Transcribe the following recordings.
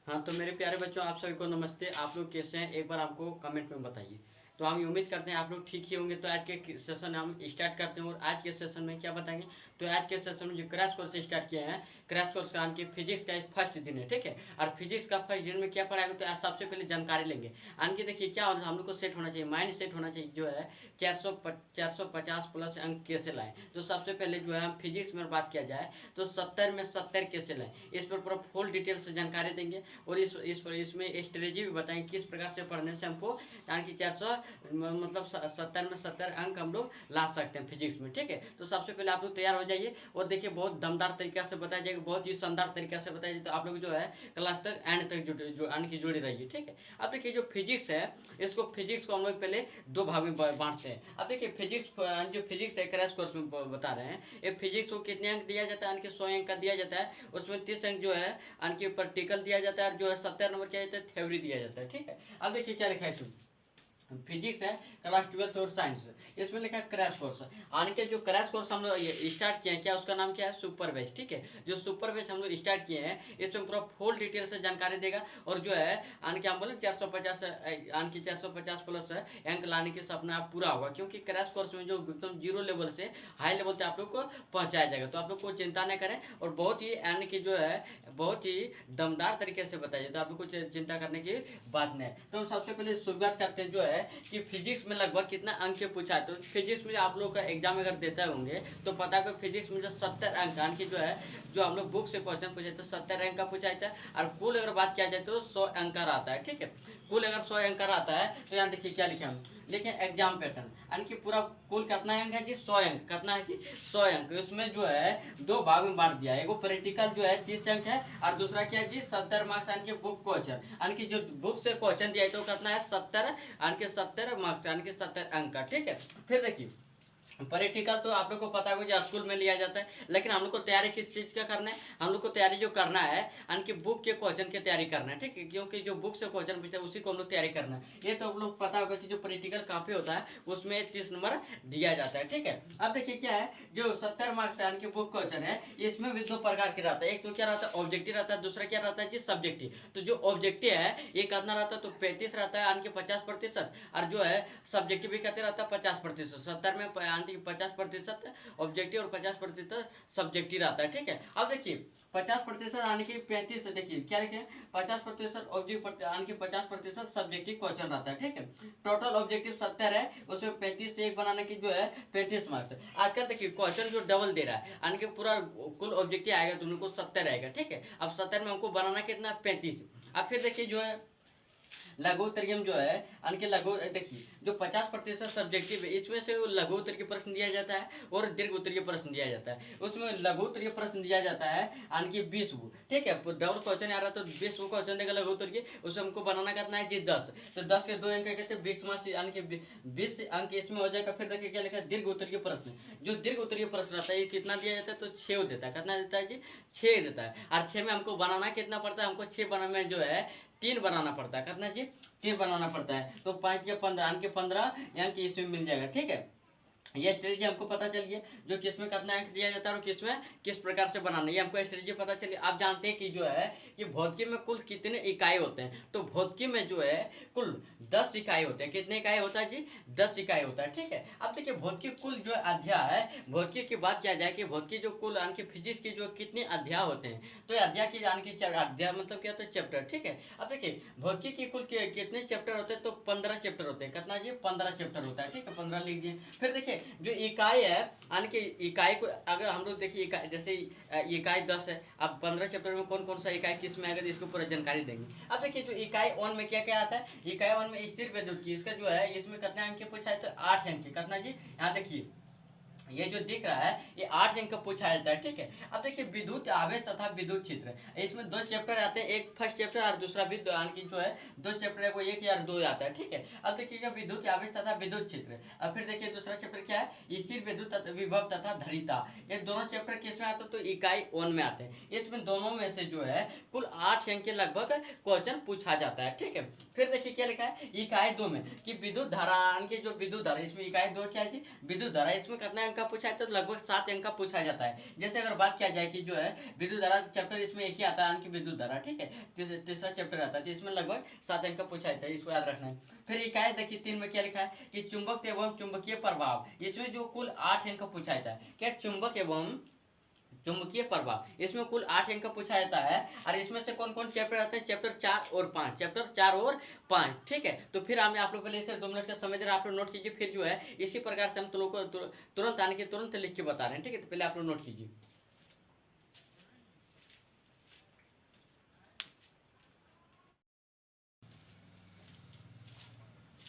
हाँ, तो मेरे प्यारे बच्चों, आप सभी को नमस्ते। आप लोग कैसे हैं, एक बार आपको कमेंट में बताइए। तो हम उम्मीद करते हैं आप लोग ठीक ही होंगे। तो आज के सेशन हम स्टार्ट करते हैं, और आज के सेशन में क्या बताएंगे। तो आज के सेशन में जो क्रैश कोर्स स्टार्ट किए हैं, क्रैश कोर्स का आन फिजिक्स का फर्स्ट दिन है, ठीक है। और फिजिक्स का फर्स्ट दिन में क्या पढ़ाएंगे, तो आज सबसे पहले जानकारी लेंगे। आन देखिए क्या होना, हम लोग को सेट होना चाहिए, माइंड सेट होना चाहिए जो है 450 प्लस अंक कैसे लाएं। तो सबसे पहले जो है हम फिजिक्स में बात किया जाए तो 70 में 70 कैसे लाएं, इस पर पूरा फुल डिटेल से जानकारी देंगे। और इसमें स्ट्रेटेजी भी बताएंगे किस प्रकार से पढ़ने से हमको यानी कि 400 मतलब 70 में 70 अंक हम लोग ला सकते हैं फिजिक्स में, ठीक है। तो सबसे पहले आप लोग तैयार हो जाइए, और देखिए बहुत दमदार तरीका से बताया जाएगा, बहुत ही शानदार तरीका से बताया जाए। तो आप लोग जो है क्लास तक एंड तक यानी कि जुड़े रहिए, ठीक है। अब देखिए जो फिजिक्स है, इसको फिजिक्स को हम लोग पहले दो भाग में बांटते हैं। अब देखिए फिजिक्स जो फिजिक्स है क्रैश कोर्स में बता रहे हैं, ये फिजिक्स को कितने अंक दिया जाता है, 100 अंक का दिया जाता है। उसमें 30 अंक जो है आनकी प्रैक्टिकल दिया जाता है, और जो है 70 नंबर क्या जाता है, थ्योरी दिया जाता है, ठीक है। अब देखिए क्या लिखा है इसमें, फिजिक्स है क्लास 12 और साइंस, इसमें लिखा है क्रैश कोर्स। आने के जो क्रैश कोर्स हम लोग स्टार्ट किए हैं, क्या उसका नाम क्या है, सुपर बैच, ठीक है। जो सुपर बैच हम लोग स्टार्ट किए हैं, इसमें पूरा फुल डिटेल से जानकारी देगा। और जो है आने के हम बोले 450 आने की 450 प्लस अंक लाने के सपना आप पूरा होगा, क्योंकि क्रैश कोर्स में जो एकदम जीरो लेवल से हाई लेवल तक आप लोग को पहुंचाया जाएगा। तो आप लोग को चिंता नहीं करें, और बहुत ही यानी कि जो है बहुत ही दमदार तरीके से बताइए, तो आप लोग को चिंता करने की बात नहीं है। तो हम सबसे पहले शुरुआत करते हैं जो है कि फिजिक्स में लगभग कितना अंक के पूछा है। तो फिजिक्स में आप लोग का एग्जाम अगर देते होंगे तो पता है फिजिक्स में जो 70 अंक यानी कि जो है जो हम लोग बुक से क्वेश्चन पूछे तो 70 अंक का पूछा जाता है। और कुल अगर बात किया जाए तो 100 अंक का आता है, ठीक है। कुल अगर 100 अंक का आता है, तो यहाँ देखिए क्या लिखे हम, लेकिन एग्जाम पैटर्न यानी कि पूरा कुल कितना अंक है जी, 100 अंक। कितना है जी, 100 अंक। इसमें जो है दो भाग में बांट दिया है, एगो प्रैक्टिकल जो है 30 अंक है, और दूसरा क्या है जी 70 मार्क्स यानी कि बुक क्वेश्चन, यानी कि जो बुक से क्वेश्चन दिया है तो कितना है 70 यानी कि 70 मार्क्स यानी कि 70 अंक का, ठीक है। फिर देखिए प्रैक्टिकल तो आप लोग को पता होगा स्कूल में लिया जाता है, लेकिन हम लोग को तैयारी किस चीज का करना है, हम लोग को तैयारी जो करना है यानी कि बुक के क्वेश्चन की तैयारी करना है, ठीक है। क्योंकि जो बुक से क्वेश्चन पूछता है उसी को हम लोग तैयारी करना है। ये तो आप लोग पता होगा कि जो प्रैक्टिकल काफी होता है उसमें 30 नंबर दिया जाता है, ठीक है। अब देखिए क्या है, जो 70 मार्क्स यानी कि बुक क्वेश्चन है, इसमें भी दो प्रकार के रहता है। एक तो क्या रहता है ऑब्जेक्टिव रहता है, दूसरा क्या रहता है जी सब्जेक्टिव। तो जो ऑब्जेक्टिव है ये कितना रहता है, तो 35 रहता है यानी कि 50%, और जो है सब्जेक्टिव भी कहते रहता है 50%। 70 में यानी कि 50% ऑब्जेक्टिव और 50% सब्जेक्टिव रहता है, ठीक है। अब देखिए 50% यानी कि 35, देखिए क्या लिखे 50% ऑब्जेक्टिव यानी कि 50% सब्जेक्टिव क्वेश्चन रहता है, ठीक है। टोटल ऑब्जेक्टिव 70 है, उसमें 35 से एक बनाने की जो है 35 मार्क्स है। आजकल देखिए क्वेश्चन जो डबल दे रहा है, यानी कि पूरा कुल ऑब्जेक्टिव आएगा तो उनको 70 आएगा, ठीक है। अब 70 में हमको बनाना कितना 35। अब फिर देखिए जो है लघु उत्तरीयम जो है यानी कि लघु, देखिए जो 50% सब्जेक्टिव है इसमें से लघु उत्तर के प्रश्न दिया जाता है और दीर्घ उत्तरीय प्रश्न दिया जाता है। उसमें लघु उत्तरीय प्रश्न दिया जाता है यानी कि 20 वो, ठीक है। डबल क्वेश्चन आ रहा तो 20 वो क्वेश्चन देगा लघु उत्तरीय, उसमें हमको बनाना करना है जी 10। तो 10 के 2 अंक कहते हैं 20 मार्क्स यानी कि 20 अंक इसमें हो जाएगा। फिर देखिए क्या लिखा है दीर्घ उत्तरीय प्रश्न। जो दीर्घ उत्तरीय प्रश्न रहता है ये कितना दिया जाता है, तो 6 देता है। कितना देता है जी 6 देता है। और 6 में हमको बनाना कितना पड़ता है, हमको 6 बनाने में जो है 3 बनाना पड़ता है। कितना जी 3 बनाना पड़ता है। तो 5 या 15 यानी कि 15 यानी कि इसमें मिल जाएगा, ठीक है। ये स्ट्रेटेजी हमको पता चलिए जो किसमें कितना अंक दिया जाता है और किसमें किस प्रकार से बनाना, ये हमको स्ट्रेटेजी पता चलिए। आप जानते हैं कि जो है कि भौतिकी में कुल कितने इकाई होते हैं, तो भौतिकी में जो है कुल 10 इकाई होते हैं। कितने इकाई होता है जी 10 इकाई होता है, ठीक है। अब देखिए भौतिकी कुल जो अध्याय है, भौतिकी की बात किया जाए कि भौतिकी जो कुल यानी कि फिजिक्स की जो कितने अध्याय होते हैं, तो अध्याय की यानी कि अध्याय मतलब क्या होता है चैप्टर, ठीक है। अब देखिए भौतिकी की कुल कितने चैप्टर होते हैं, तो 15 चैप्टर होते हैं। कितना जी 15 चैप्टर होता है, ठीक है। 15 लीजिए। फिर देखिए जो इकाई है यानी कि इकाई को अगर हम लोग देखिए इकाई जैसे इकाई 10 है, अब 15 चैप्टर में कौन कौन सा इकाई किस में आएगा इसको पूरा जानकारी देंगे। अब देखिए जो इकाई 1 में क्या क्या आता है, इकाई 1 में स्थिर विद्युत की, इसका जो है इसमें कितने अंक पूछा है, तो 8 अंक। कितना जी यहाँ देखिए ये जो दिख रहा है ये 8 अंक का पूछा जाता है, ठीक है। अब देखिए विद्युत आवेश तथा विद्युत क्षेत्र, इसमें दो चैप्टर आते हैं, एक फर्स्ट चैप्टर और दूसरा भी यानी कि जो है दो चैप्टर है वो एक या दो आता है, ठीक है। अब देखिएगा विद्युत आवेश तथा विद्युत क्षेत्र। अब फिर देखिए दूसरा चैप्टर क्या है, स्थिर विद्युत विभव तथा धरिता। ये दोनों चैप्टर किस में आते हैं, तो इकाई 1 में आते हैं। इसमें दोनों में से जो है कुल 8 अंक के लगभग क्वेश्चन पूछा जाता है, ठीक है। फिर देखिए क्या लिखा है इकाई 2 में कि विद्युत धारा, जो विद्युत धारा, इसमें इकाई 2 क्या है विद्युत धारा, इसमें कितना अंक का पूछा है तो लगभग 7 अंक का पूछा जाता है। जैसे अगर बात किया जाए कि जो है विद्युत धारा चैप्टर, इसमें एक ही आता है कि विद्युत धारा, ठीक है, तीसरा चैप्टर आता है, तो इसमें लगभग 7 अंक का पूछा जाता है, इसको याद रखना है। फिर इकाई देखिए 3 में क्या लिखा है कि चुंबक एवं चुंबकीय प्रभाव, इसमें जो कुल 8 अंक का पूछा जाता है। क्या चुंबक एवं चुंबकीय प्रभाव, इसमें कुल 8 अंक का पूछा जाता है। और इसमें से कौन कौन चैप्टर आते हैं, चैप्टर 4 और 5, चैप्टर 4 और 5, ठीक है। तो फिर हम आप लोग पहले इसे 2 मिनट का समय दे रहे हैं, आप लोग नोट कीजिए। फिर जो है इसी प्रकार से हम तुम लोग को तुरंत आने के तुरंत लिख के बता रहे हैं, ठीक है। तो पहले आप लोग नोट कीजिए।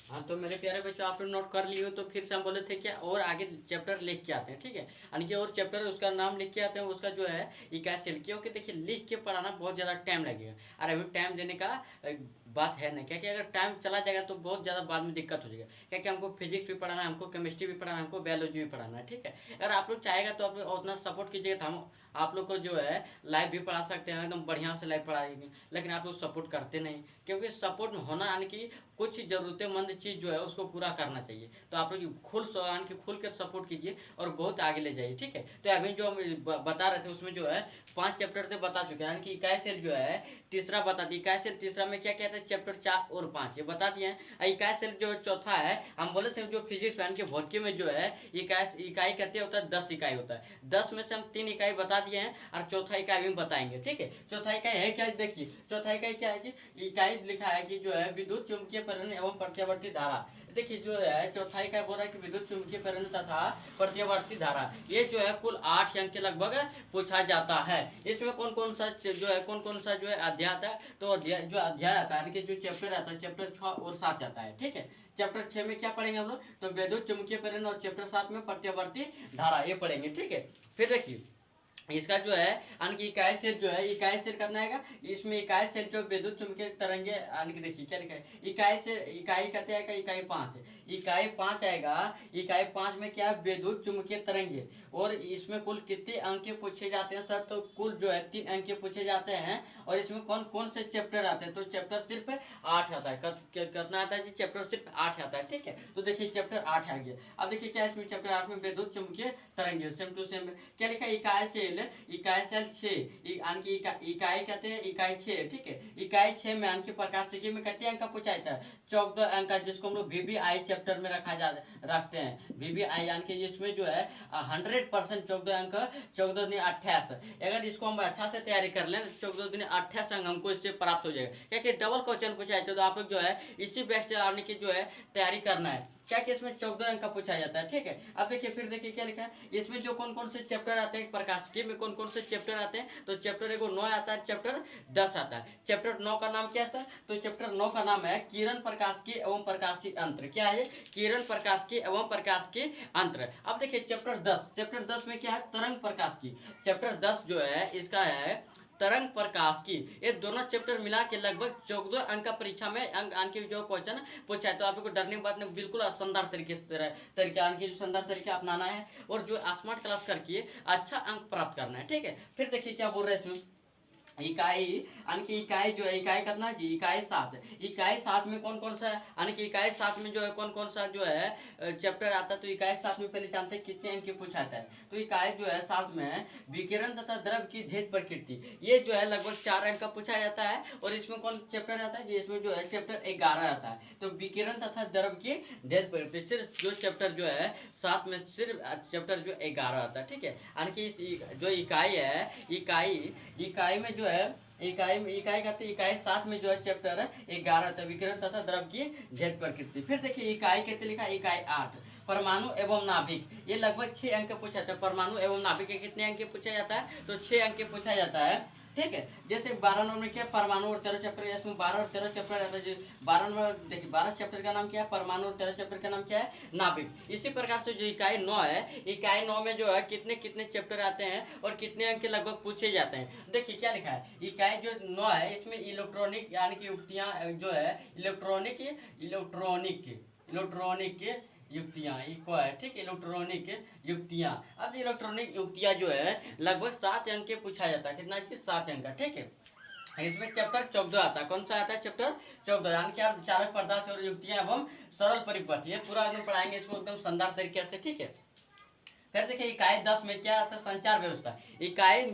हाँ, तो मेरे प्यारे बच्चों आप लोग नोट कर लिए हो, तो फिर से हम बोले थे क्या और आगे चैप्टर लिख के आते हैं, ठीक है। यानी कि और चैप्टर उसका नाम लिख के आते हैं, उसका जो है इकाई सेल, क्योंकि देखिए लिख के पढ़ाना बहुत ज़्यादा टाइम लगेगा। और अभी टाइम देने का बात है ना, क्योंकि अगर टाइम चला जाएगा तो बहुत ज़्यादा बाद में दिक्कत हो जाएगा, क्योंकि हमको फिजिक्स भी पढ़ाना है, हमको केमिस्ट्री भी पढ़ाना है, हमको बायोलॉजी भी पढ़ाना है, ठीक है। अगर आप लोग चाहेगा तो आप उतना सपोर्ट कीजिएगा, तो हम आप लोग को जो है लाइव भी पढ़ा सकते हैं, एकदम बढ़िया से लाइव पढ़ाएंगे। लेकिन आप लोग सपोर्ट करते नहीं, क्योंकि सपोर्ट होना यानी कि कुछ ज़रूरतमंद चीज़ जो है उसको पूरा करना चाहिए। तो आप लोग खुल कर सपोर्ट कीजिए और बहुत आगे ले जाइए, ठीक है। तो अभी जो हम बता रहे थे उसमें जो है 5 चैप्टर से बता चुके हैं, यानी कि इकाई सेल जो है तीसरा बता दिए। इकाई सेल तीसरा में क्या कहते हैं, चैप्टर 4 और 5 ये बता दिए हैं। इकाई सेल जो चौथा है, हम बोले थे जो फिजिक्स यानी कि भौतिकी में जो है इकाई कहते होता है 10 इकाई होता है। 10 में से हम 3 इकाई बता दिए हैं और चौथा इकाई भी बताएंगे, ठीक है। चौथा इकाई है क्या, देखिए चौथा इकाई क्या है कि इकाई लिखा है कि जो है विद्युत चुंबकीय प्रेरण एवं प्रत्यावर्ती धारा। देखिए जो है चौथा इकाई बोल रहा है कि विद्युत चुंबकीय प्रेरण तथा प्रत्यावर्ती धारा, ये जो है कुल 8 अंक के लगभग पूछा जाता है। इसमें कौन कौन सा जो है अध्याय आता है, तो अध्याय आता है कि जो चैप्टर आता है चैप्टर 6 और 7 आता है, ठीक है। चैप्टर 6 में क्या पढ़ेंगे हम लोग, तो विद्युत चुंबकीय प्रेरण, और चैप्टर 7 में प्रत्यावर्ती धारा ये पढ़ेंगे, ठीक है। फिर देखिए इसका जो है यानी कि इकाई सेल जो है इकाई सेल करना है, इसमें इकाई सेल जो विद्युत चुंबकीय तरंगे, यानी कि देखिए क्या लिखा है इकाई से इकाई कहते हैं इकाई 5, इकाई 5 आएगा। इकाई 5 में क्या है, विद्युत चुंबकीय तरंगे, और इसमें कुल कितने अंक पूछे जाते हैं सर, तो कुल जो है 3 अंक पूछे जाते हैं। और इसमें कौन कौन से चैप्टर आते हैं, तो चैप्टर सिर्फ 8 आता है। कितना आता है जी, चैप्टर सिर्फ 8 आता है, ठीक है। तो देखिए चैप्टर 8 आ गया। अब देखिए क्या इसमें चैप्टर 8 में विद्युत चुंबकीय तरंगे सेम टू सेम क्या लिखा है, इकाई सेल 6, यानी कि इकाई कहते हैं इकाई 6, ठीक है। इकाई 6 में यानी कि प्रकाशिकी में कितने अंक का पूछा जाता है, 14 अंक का, जिसको हम लोग वीवीआई चैप्टर में रखते हैं। वीवीआई यानी कि इसमें जो है 100% 14 अंक, 14 दूनी 28। अगर इसको हम अच्छा से तैयारी कर लें, 14 दूनी 28 अंक हमको इससे प्राप्त हो जाएगा, क्योंकि डबल क्वेश्चन पूछा जाता है। तो आप लोग जो है इसी बेस्ट आने की जो है तैयारी करना है, क्या कि इसमें 14 अंक का पूछा जाता है, ठीक है। अब देखिए फिर देखिए क्या लिखा है, इसमें जो कौन कौन से चैप्टर आते हैं, प्रकाशिकी में कौन कौन से चैप्टर आते हैं, तो चैप्टर 9 आता है, चैप्टर 10 आता है। चैप्टर 9 का नाम क्या है सर, तो चैप्टर 9 का नाम है किरण प्रकाशिकी एवं प्रकाशीय अंतर। क्या है, किरण प्रकाशिकी एवं प्रकाशिय अंतर। अब देखिए चैप्टर 10 में क्या है, तरंग प्रकाशिकी। चैप्टर 10 जो है इसका है तरंग प्रकाश की। ये दोनों चैप्टर मिला के लगभग 14 अंक का परीक्षा में अंक जो क्वेश्चन पूछा है। तो आप लोग को डरने की बात नहीं, बिल्कुल शानदार तरीके से तरीके जो शानदार तरीके अपनाना है और जो स्मार्ट क्लास करके अच्छा अंक प्राप्त करना है, ठीक है। फिर देखिए क्या बोल रहे हैं इसमें, इकाई यानी कि इकाई जो है इकाई कितना जी, इकाई 7। इकाई 7 में कौन कौन सा यानी कि इकाई 7 में जो है कौन कौन सा जो है चैप्टर आता है, तो इकाई 7 में पहले जानते हैं कितने अंक पूछा जाता है। तो इकाई जो है 7 में विकिरण तथा द्रव की भेद प्रकृति, ये जो है लगभग 4 अंक का पूछा जाता है। और इसमें कौन चैप्टर आता है जी, इसमें जो है चैप्टर 11 आता है। तो विकिरण तथा द्रव की भेद प्रकृति सिर्फ जो चैप्टर जो है 7 में सिर्फ चैप्टर जो 11 आता है, ठीक है। यानी कि जो इकाई है इकाई में जो है इकाई कहते हैं इकाई 7 में जो है चैप्टर 11 था, विकिरण तथा द्रव की जैव प्रकृति। फिर देखिए इकाई कहते लिखा इकाई 8 परमाणु एवं नाभिक, ये लगभग 6 अंक पूछा जाता है। परमाणु एवं नाभिक के कितने अंक पूछा जाता है, तो 6 अंक पूछा जाता है, ठीक है। जैसे 12 नंबर में क्या परमाणु और 13 चैप्टर, इसमें 12 और 13 चैप्टर रहता है। 12 नंबर देखिए 12 चैप्टर का नाम क्या है परमाणु, और 13 चैप्टर का नाम क्या है नाभिक। इसी प्रकार से जो इकाई 9 है, इकाई 9 में जो है कितने कितने चैप्टर आते हैं और कितने अंक लगभग पूछे जाते हैं। देखिए क्या लिखा है, इकाई जो 9 है इसमें इलेक्ट्रॉनिक यानी कि युक्तियां जो है इलेक्ट्रॉनिक युक्तियां इको है, ठीक। इलेक्ट्रॉनिक युक्तियां, अब इलेक्ट्रॉनिक युक्तियां जो है लगभग 7 अंक के पूछा जाता है, कितना चीज 7 अंक का, ठीक है। इसमें चैप्टर 14 आता है, कौन सा आता है चैप्टर 14, यानी क्या चालक पदार्थ और युक्तियां एवं सरल परिपथ, ये पूरा एकदम पढ़ाएंगे इसको एकदम शानदार तरीके से, ठीक है। फिर देखिए इकाई 10 में क्या आता है, संचार व्यवस्था। इकाई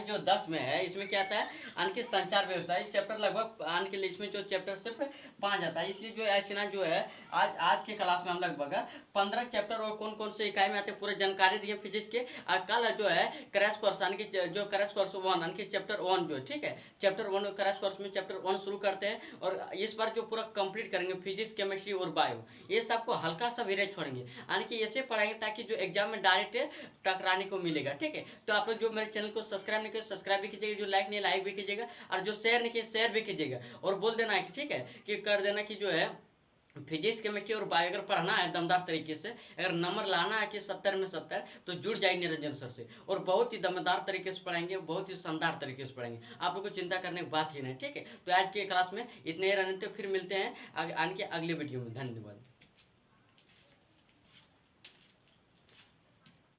जो 10 में है इसमें क्या आता है, यानी संचार व्यवस्था। इस चैप्टर लगभग यानी इसमें जो चैप्टर सिर्फ 5 आता है, इसलिए जो ऐसे ना जो है आज आज के क्लास में हम लगभग 15 चैप्टर और कौन कौन से इकाई में आते हैं पूरे जानकारी दिए फिजिक्स के। और कल जो है क्रैश कोर्स यानी कि जो क्रैश कोर्स 1 यानी कि चैप्टर 1 जो है, ठीक है, चैप्टर 1 क्रैश कोर्स में चैप्टर 1 शुरू करते हैं और इस बार जो पूरा कंप्लीट करेंगे फिजिक्स, केमिस्ट्री और बायो, ये सबको हल्का सा विरेज छोड़ेंगे, यानी कि ऐसे पढ़ाएंगे ताकि जो एग्जाम में डायरेक्ट टकराने को मिलेगा, ठीक है। तो आप लोग जो मेरे चैनल को सब्सक्राइब नहीं किया सब्सक्राइब भी कीजिएगा, जो लाइक नहीं लाइक भी कीजिएगा, और जो शेयर नहीं किया शेयर भी कीजिएगा, और बोल देना है कि ठीक है कि कर देना कि जो है फिजिक्स, केमिस्ट्री और बायो अगर पढ़ना है दमदार तरीके से, अगर नंबर लाना है कि 70 में 70, तो जुड़ जाए निरंजन सर से, और बहुत ही दमदार तरीके से पढ़ाएंगे, बहुत ही शानदार तरीके से पढ़ाएंगे, आप लोग को चिंता करने की बात ही नहीं, ठीक है। तो आज के क्लास में इतने ही रहने, तो फिर मिलते हैं आगे अगले वीडियो में। धन्यवाद।